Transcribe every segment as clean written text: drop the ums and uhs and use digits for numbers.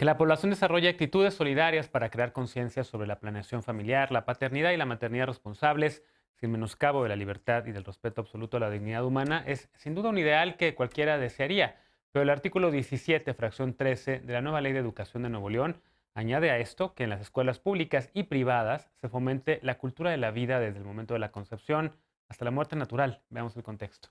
Que la población desarrolle actitudes solidarias para crear conciencia sobre la planeación familiar, la paternidad y la maternidad responsables, sin menoscabo de la libertad y del respeto absoluto a la dignidad humana, es sin duda un ideal que cualquiera desearía. Pero el artículo 17, fracción 13 de la nueva Ley de Educación de Nuevo León añade a esto que en las escuelas públicas y privadas se fomente la cultura de la vida desde el momento de la concepción hasta la muerte natural. Veamos el contexto.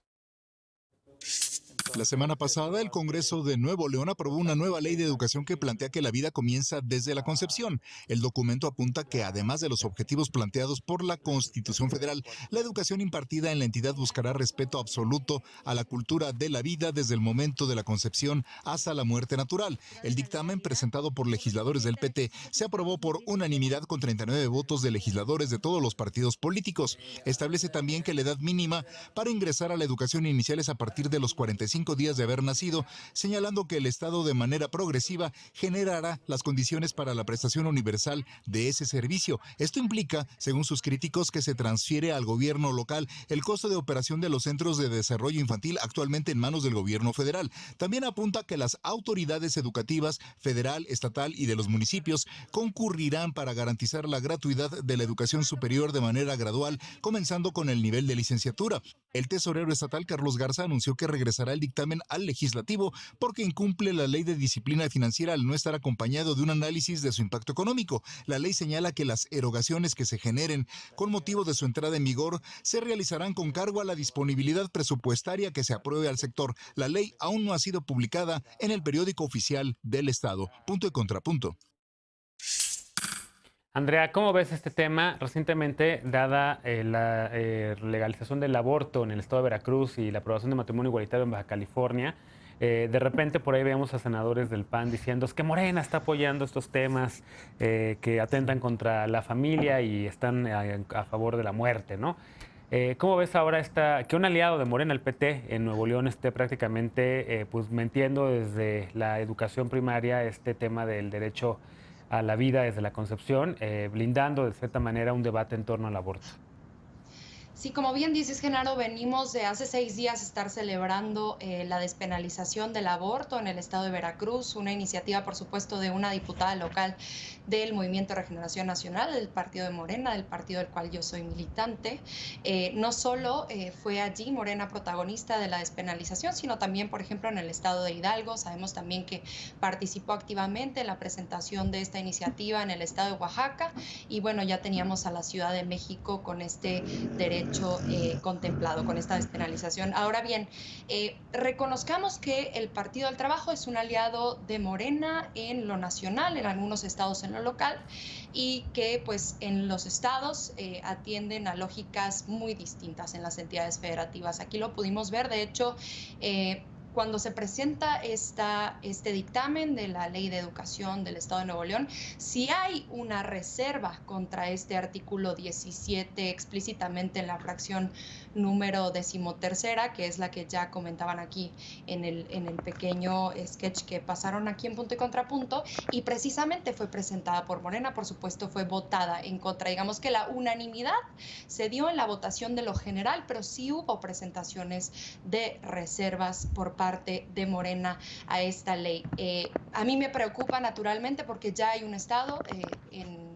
La semana pasada, el Congreso de Nuevo León aprobó una nueva ley de educación que plantea que la vida comienza desde la concepción. El documento apunta que, además de los objetivos planteados por la Constitución Federal, la educación impartida en la entidad buscará respeto absoluto a la cultura de la vida desde el momento de la concepción hasta la muerte natural. El dictamen, presentado por legisladores del PT, se aprobó por unanimidad con 39 votos de legisladores de todos los partidos políticos. Establece también que la edad mínima para ingresar a la educación inicial es a partir de los 45 días de haber nacido, señalando que el Estado de manera progresiva generará las condiciones para la prestación universal de ese servicio. Esto implica, según sus críticos, que se transfiere al gobierno local el costo de operación de los centros de desarrollo infantil actualmente en manos del gobierno federal. También apunta que las autoridades educativas federal, estatal y de los municipios concurrirán para garantizar la gratuidad de la educación superior de manera gradual, comenzando con el nivel de licenciatura. El tesorero estatal Carlos Garza anunció que regresará el dictamen al legislativo porque incumple la ley de disciplina financiera al no estar acompañado de un análisis de su impacto económico. La ley señala que las erogaciones que se generen con motivo de su entrada en vigor se realizarán con cargo a la disponibilidad presupuestaria que se apruebe al sector. La ley aún no ha sido publicada en el periódico oficial del Estado. Punto y contrapunto. Andrea, ¿cómo ves este tema? Recientemente, dada la legalización del aborto en el estado de Veracruz y la aprobación de matrimonio igualitario en Baja California, de repente por ahí vemos a senadores del PAN diciendo es que Morena está apoyando estos temas que atentan contra la familia y están a favor de la muerte, ¿no? ¿Cómo ves ahora que un aliado de Morena, el PT, en Nuevo León esté prácticamente pues metiendo desde la educación primaria este tema del derecho a la vida desde la concepción, blindando de cierta manera un debate en torno al aborto? Sí, como bien dices, Genaro, venimos de hace 6 días estar celebrando la despenalización del aborto en el estado de Veracruz, una iniciativa, por supuesto, de una diputada local del Movimiento de Regeneración Nacional, del partido de Morena, del partido del cual yo soy militante. No solo fue allí Morena protagonista de la despenalización, sino también, por ejemplo, en el estado de Hidalgo. Sabemos también que participó activamente en la presentación de esta iniciativa en el estado de Oaxaca y bueno, ya teníamos a la Ciudad de México con este derecho contemplado, con esta despenalización. Ahora bien, reconozcamos que el Partido del Trabajo es un aliado de Morena en lo nacional, en algunos estados en lo local, y que pues en los estados atienden a lógicas muy distintas en las entidades federativas. Aquí lo pudimos ver, de hecho, cuando se presenta este dictamen de la Ley de Educación del Estado de Nuevo León, si hay una reserva contra este artículo 17 explícitamente en la fracción número 13ª, que es la que ya comentaban aquí en el pequeño sketch que pasaron aquí en Punto y Contrapunto, y precisamente fue presentada por Morena, por supuesto fue votada en contra. Digamos que la unanimidad se dio en la votación de lo general, pero sí hubo presentaciones de reservas por parte de Morena a esta ley. A mí me preocupa naturalmente porque ya hay un estado en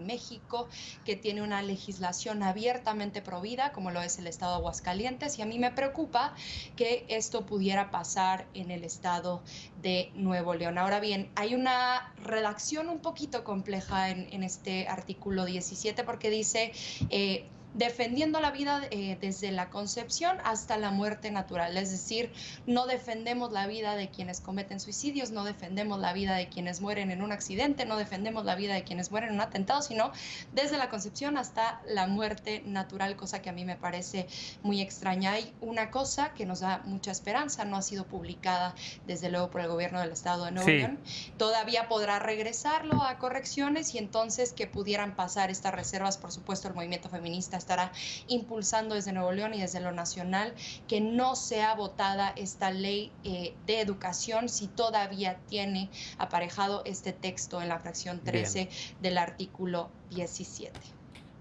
México que tiene una legislación abiertamente provida, como lo es el estado de Aguascalientes, y a mí me preocupa que esto pudiera pasar en el estado de Nuevo León. Ahora bien, hay una redacción un poquito compleja en este artículo 17 porque dice defendiendo la vida desde la concepción hasta la muerte natural, es decir, no defendemos la vida de quienes cometen suicidios, no defendemos la vida de quienes mueren en un accidente, no defendemos la vida de quienes mueren en un atentado, sino desde la concepción hasta la muerte natural, cosa que a mí me parece muy extraña. Hay una cosa que nos da mucha esperanza, no ha sido publicada desde luego por el gobierno del estado de Nuevo Sí, León, todavía podrá regresarlo a correcciones y entonces que pudieran pasar estas reservas. Por supuesto, el movimiento feminista estará impulsando desde Nuevo León y desde lo nacional que no sea votada esta ley de educación si todavía tiene aparejado este texto en la fracción bien. 13 del artículo 17.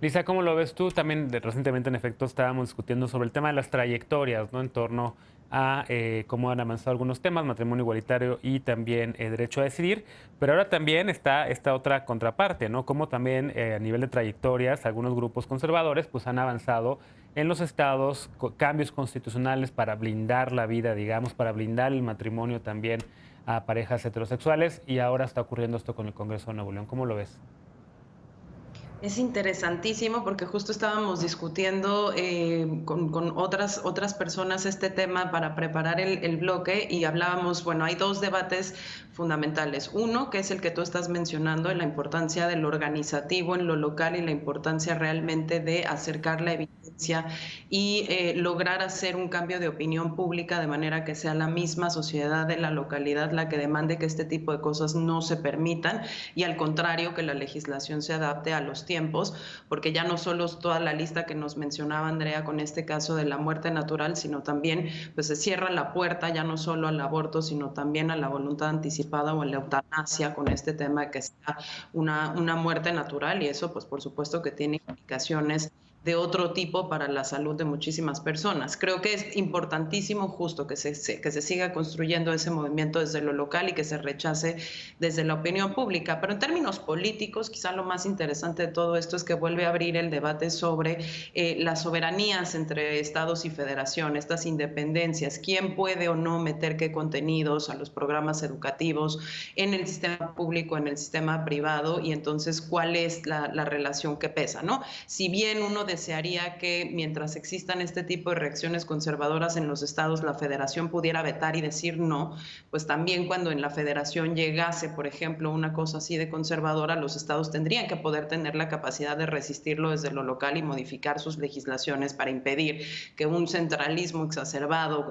Lisa, ¿cómo lo ves tú? También recientemente, en efecto, estábamos discutiendo sobre el tema de las trayectorias, ¿no? En torno a cómo han avanzado algunos temas, matrimonio igualitario y también derecho a decidir, pero ahora también está esta otra contraparte, ¿no? Como también a nivel de trayectorias, algunos grupos conservadores pues han avanzado en los estados cambios constitucionales para blindar la vida, digamos, para blindar el matrimonio también a parejas heterosexuales, y ahora está ocurriendo esto con el Congreso de Nuevo León. ¿Cómo lo ves? Es interesantísimo porque justo estábamos discutiendo con otras personas este tema para preparar el bloque y hablábamos, bueno, hay dos debates fundamentales. Uno, que es el que tú estás mencionando, en la importancia del organizativo en lo local y la importancia realmente de acercar la evidencia y lograr hacer un cambio de opinión pública de manera que sea la misma sociedad de la localidad la que demande que este tipo de cosas no se permitan y al contrario que la legislación se adapte a los tiempos, porque ya no solo es toda la lista que nos mencionaba Andrea con este caso de la muerte natural, sino también pues se cierra la puerta ya no solo al aborto, sino también a la voluntad anticipada o a la eutanasia con este tema de que sea una muerte natural y eso pues por supuesto que tiene implicaciones de otro tipo para la salud de muchísimas personas. Creo que es importantísimo justo que se siga construyendo ese movimiento desde lo local y que se rechace desde la opinión pública. Pero en términos políticos, quizá lo más interesante de todo esto es que vuelve a abrir el debate sobre las soberanías entre estados y federación, estas independencias, quién puede o no meter qué contenidos a los programas educativos en el sistema público, en el sistema privado, y entonces cuál es la relación que pesa, ¿no? Si bien uno desearía que mientras existan este tipo de reacciones conservadoras en los estados, la federación pudiera vetar y decir no, pues también cuando en la federación llegase, por ejemplo, una cosa así de conservadora, los estados tendrían que poder tener la capacidad de resistirlo desde lo local y modificar sus legislaciones para impedir que un centralismo exacerbado,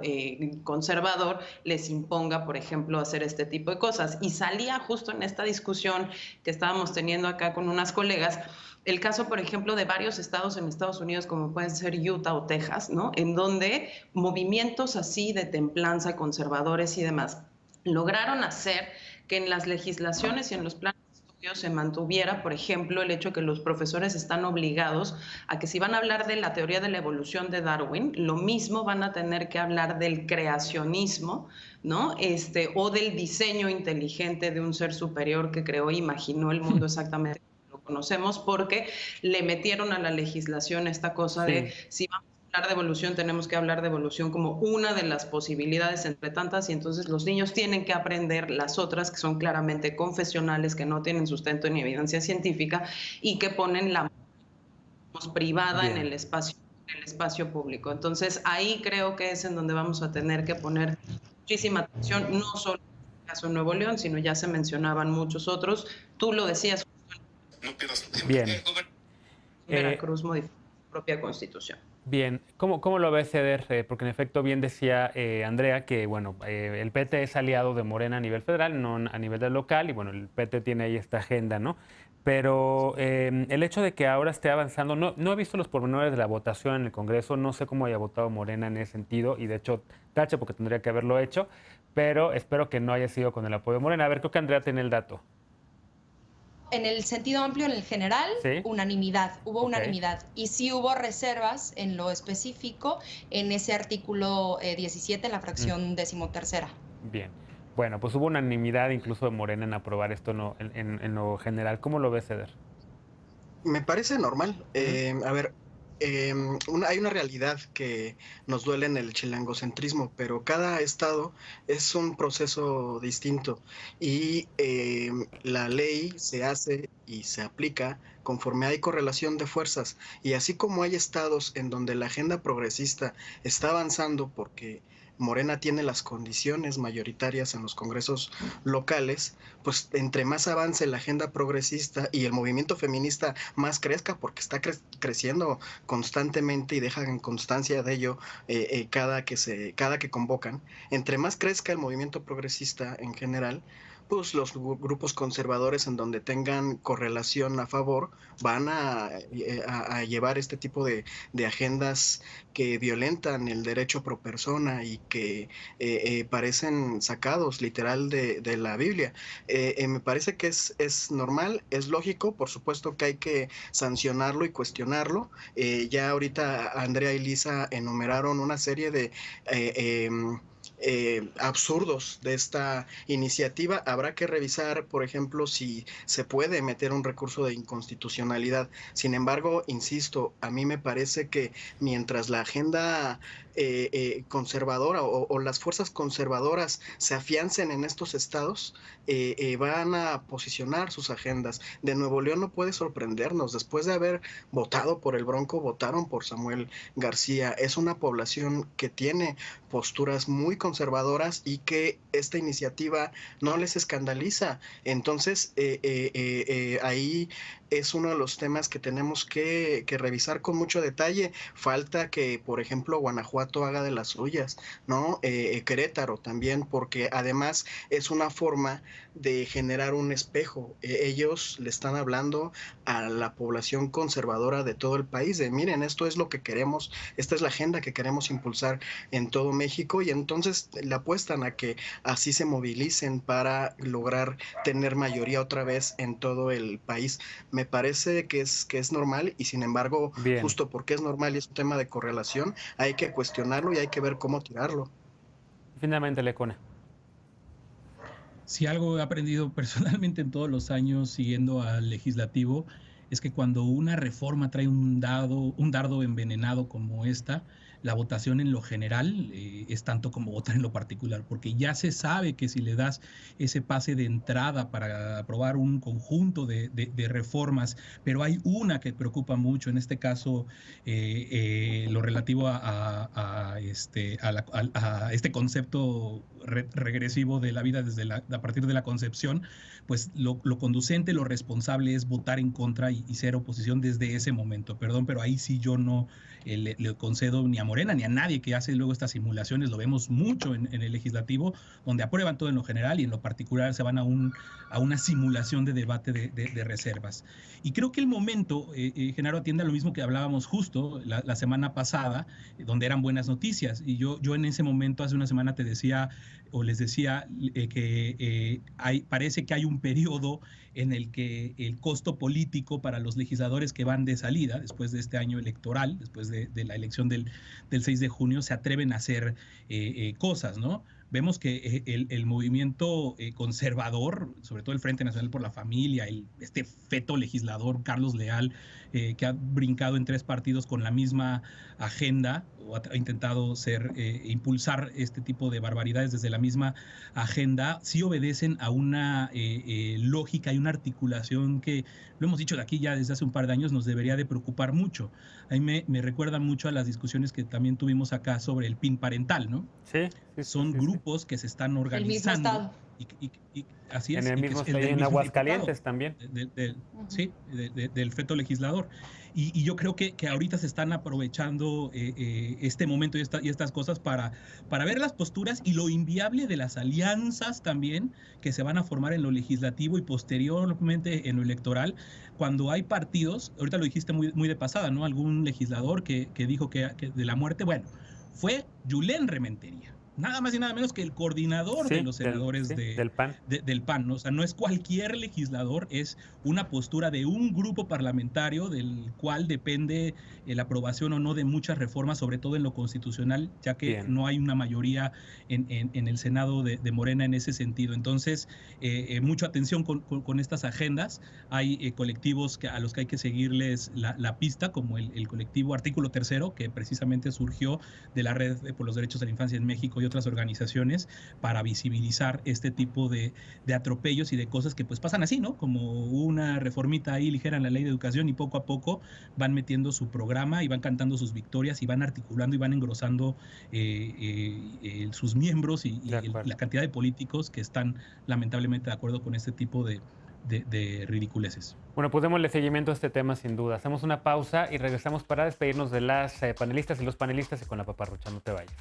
conservador, les imponga, por ejemplo, hacer este tipo de cosas. Y salía justo en esta discusión que estábamos teniendo acá con unas colegas, el caso, por ejemplo, de varios estados en Estados Unidos, como pueden ser Utah o Texas, ¿no? En donde movimientos así de templanza, conservadores y demás, lograron hacer que en las legislaciones y en los planes de estudio se mantuviera, por ejemplo, el hecho que los profesores están obligados a que si van a hablar de la teoría de la evolución de Darwin, lo mismo van a tener que hablar del creacionismo, ¿no? O del diseño inteligente de un ser superior que creó e imaginó el mundo exactamente conocemos, porque le metieron a la legislación esta cosa de si vamos a hablar de evolución, tenemos que hablar de evolución como una de las posibilidades entre tantas, y entonces los niños tienen que aprender las otras que son claramente confesionales, que no tienen sustento ni evidencia científica y que ponen la privada en el espacio público. Entonces ahí creo que es en donde vamos a tener que poner muchísima atención, no solo en el caso de Nuevo León, sino ya se mencionaban muchos otros. Tú lo decías, Bien. Veracruz modificó su propia constitución. Bien, ¿cómo lo ves, Eder? Porque en efecto bien decía Andrea que bueno, el PT es aliado de Morena a nivel federal, no a nivel del local, y bueno, el PT tiene ahí esta agenda, ¿no? Pero el hecho de que ahora esté avanzando, no he visto los pormenores de la votación en el Congreso, no sé cómo haya votado Morena en ese sentido, y de hecho, tache porque tendría que haberlo hecho, pero espero que no haya sido con el apoyo de Morena. A ver, creo que Andrea tiene el dato. En el sentido amplio, en el general, ¿Sí? unanimidad, hubo unanimidad. Y sí hubo reservas en lo específico en ese artículo 17, en la fracción 13ª. Bien. Bueno, pues hubo unanimidad incluso de Morena en aprobar esto en lo general. ¿Cómo lo ves, Eder? Me parece normal. A ver, hay una realidad que nos duele en el chilangocentrismo, pero cada estado es un proceso distinto y la ley se hace y se aplica conforme hay correlación de fuerzas. Y así como hay estados en donde la agenda progresista está avanzando porque Morena tiene las condiciones mayoritarias en los congresos locales, pues entre más avance la agenda progresista y el movimiento feminista más crezca, porque está creciendo constantemente y dejan constancia de ello cada que convocan, entre más crezca el movimiento progresista en general, pues los grupos conservadores en donde tengan correlación a favor van a llevar este tipo de agendas que violentan el derecho pro persona y que parecen sacados literal de la Biblia. Me parece que es normal, es lógico, por supuesto que hay que sancionarlo y cuestionarlo. Ya ahorita Andrea y Lisa enumeraron una serie de absurdos de esta iniciativa. Habrá que revisar, por ejemplo, si se puede meter un recurso de inconstitucionalidad. Sin embargo, insisto, a mí me parece que mientras la agenda conservadora o las fuerzas conservadoras se afiancen en estos estados, van a posicionar sus agendas. De Nuevo León no puede sorprendernos. Después de haber votado por el Bronco, votaron por Samuel García. Es una población que tiene posturas muy conservadoras y que esta iniciativa no les escandaliza. Entonces, ahí es uno de los temas que tenemos que revisar con mucho detalle. Falta que, por ejemplo, Guanajuato haga de las suyas, ¿no? Querétaro también, porque además es una forma de generar un espejo. Ellos le están hablando a la población conservadora de todo el país, de miren, esto es lo que queremos, esta es la agenda que queremos impulsar en todo México, y entonces le apuestan a que así se movilicen para lograr tener mayoría otra vez en todo el país. Me parece que es normal, y sin embargo, Bien. justo porque es normal y es un tema de correlación, hay que cuestionarlo y hay que ver cómo tirarlo. Finalmente, Lecona. Si algo he aprendido personalmente en todos los años siguiendo al legislativo, es que cuando una reforma trae un dardo envenenado como esta, la votación en lo general es tanto como votar en lo particular, porque ya se sabe que si le das ese pase de entrada para aprobar un conjunto de reformas, pero hay una que preocupa mucho, en este caso lo relativo a este concepto regresivo de la vida a partir de la concepción, pues lo conducente, lo responsable es votar en contra y ser oposición desde ese momento. Perdón, pero ahí sí yo no le concedo ni a Morena ni a nadie que hace luego estas simulaciones. Lo vemos mucho en el legislativo, donde aprueban todo en lo general y en lo particular se van a una simulación de debate de reservas. Y creo que el momento, Genaro, atiende a lo mismo que hablábamos justo la semana pasada, donde eran buenas noticias. Y yo en ese momento, hace una semana, te decía o les decía que parece que hay un periodo en el que el costo político para los legisladores que van de salida, después de este año electoral, después de la elección del 6 de junio, se atreven a hacer cosas, ¿no? Vemos que el movimiento conservador, sobre todo el Frente Nacional por la Familia, este feto legislador, Carlos Leal, que ha brincado en 3 partidos con la misma agenda, o ha intentado impulsar este tipo de barbaridades desde la misma agenda, sí obedecen a una lógica y una articulación que, lo hemos dicho de aquí ya desde hace un par de años, nos debería de preocupar mucho. A mí me recuerda mucho a las discusiones que también tuvimos acá sobre el PIN parental, ¿no? Sí. Son grupos que se están organizando. El mismo estado. Y así es. En el mismo estado, en Aguascalientes también. Sí, del feto legislador. Y yo creo que ahorita se están aprovechando este momento y estas cosas para ver las posturas y lo inviable de las alianzas también que se van a formar en lo legislativo y posteriormente en lo electoral, cuando hay partidos, ahorita lo dijiste muy de pasada, ¿no? Algún legislador que dijo que de la muerte, bueno, fue Yulén Rementería. Nada más y nada menos que el coordinador de los senadores del PAN. Del PAN, ¿no? O sea, no es cualquier legislador, es una postura de un grupo parlamentario del cual depende la aprobación o no de muchas reformas, sobre todo en lo constitucional, ya que no hay una mayoría en el Senado de Morena en ese sentido. Entonces, mucha atención con estas agendas. Hay colectivos a los que hay que seguirles la pista, como el colectivo Artículo Tercero, que precisamente surgió de la Red por los Derechos de la Infancia en México y otras organizaciones para visibilizar este tipo de atropellos y de cosas que pues pasan así, ¿no? Como una reformita ahí ligera en la ley de educación y poco a poco van metiendo su programa y van cantando sus victorias y van articulando y van engrosando sus miembros y la cantidad de políticos que están lamentablemente de acuerdo con este tipo de ridiculeces. Bueno, pues démosle seguimiento a este tema sin duda. Hacemos una pausa y regresamos para despedirnos de las panelistas y los panelistas y con la paparrucha. No te vayas.